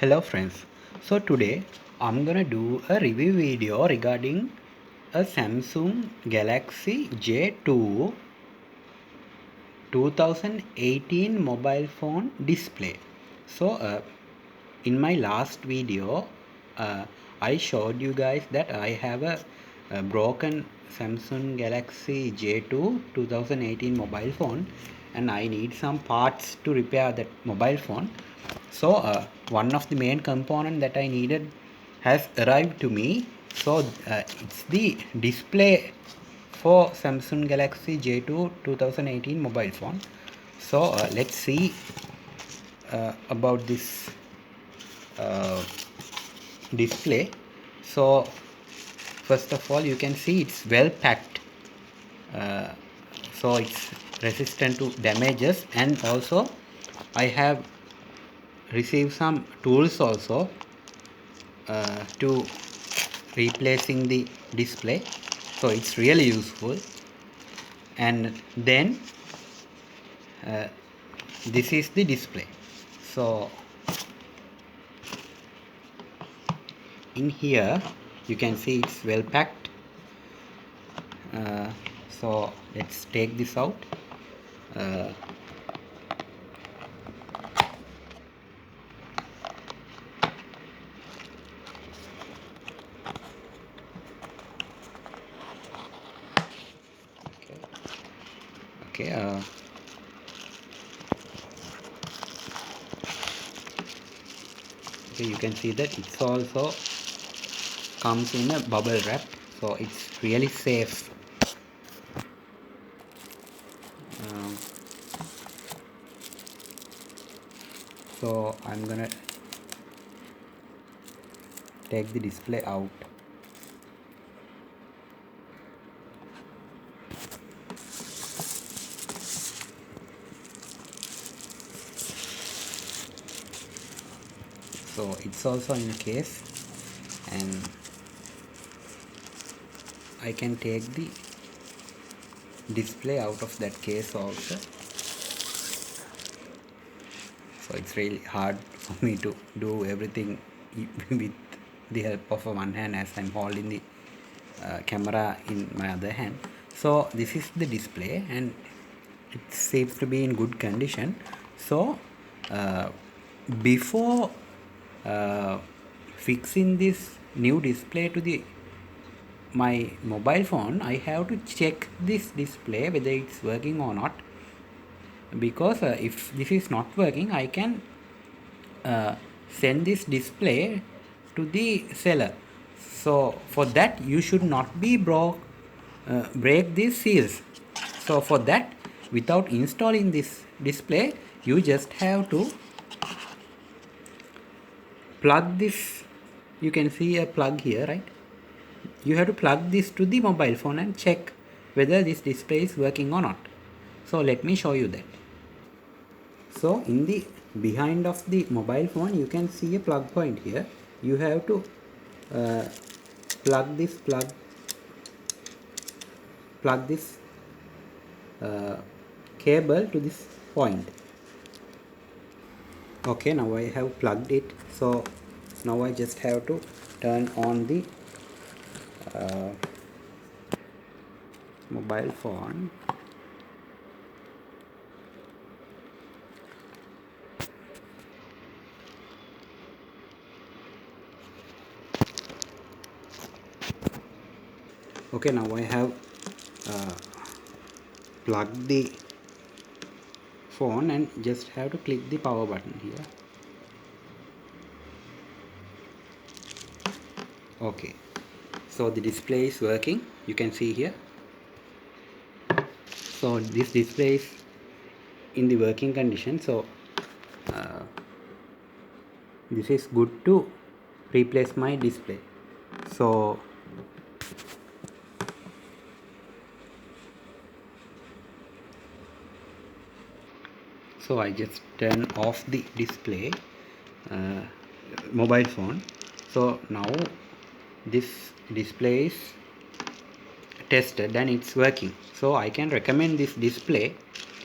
Hello friends. So today I'm gonna do a review video regarding a Samsung Galaxy J2 2018 mobile phone display. So in my last video I showed you guys that I have a broken Samsung Galaxy J2 2018 mobile phone and I need some parts to repair that mobile phone. So one of the main component that I needed has arrived to me. So it's the display for Samsung Galaxy J2 2018 mobile phone. So let's see about this uh, display. So first of all, you can see it's well packed, uh, so it's resistant to damages, and also I have received some tools also to replacing the display, so it's really useful. And then this is the display. So in here you can see it's well packed. So let's take this out. uh, okay okay, you can see that it's also comes in a bubble wrap, so it's really safe. um, so I'm gonna take the display out. So it's also in a case, and I can take the display out of that case also. So it's really hard for me to do everything with the help of one hand, as I'm holding the camera in my other hand. So this is the display and it seems to be in good condition. So before fixing this new display to the my mobile phone, I have to check this display whether it's working or not, because if this is not working, I can send this display to the seller. So for that you should not be break these seals. So for that, without installing this display, you just have to plug this. You can see a plug here, right? You have to plug this to the mobile phone and check whether this display is working or not. So let me show you that. So in the behind of the mobile phone, you can see a plug point here. You have to uh, plug this uh, cable to this point. Okay, now I have plugged it. So now I just have to turn on the uh, mobile phone. Okay, now I have plugged the phone and just have to click the power button here. Okay, so the display is working, you can see here. So this display is in the working condition, so this is good to replace my display. So I just turn off the display, mobile phone. So now this display is tested and it's working, so I can recommend this display.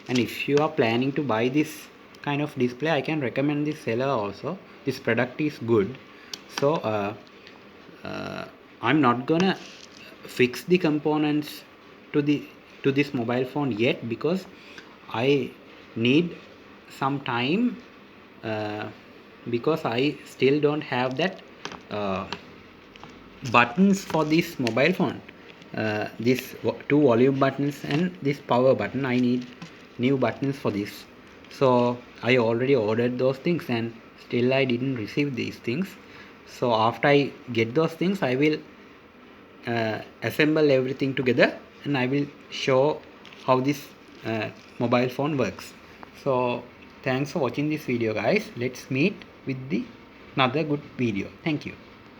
And if you are planning to buy this kind of display, I can recommend this seller also. This product is good. So I'm not gonna fix the components to this mobile phone yet, because I need some time, because I still don't have that uh, buttons for this mobile phone. This two volume buttons and this power button, I need new buttons for this. So I already ordered those things and still I didn't receive these things. So after I get those things, I will assemble everything together and I will show how this mobile phone works. So thanks for watching this video, guys. Let's meet with the another good video. Thank you.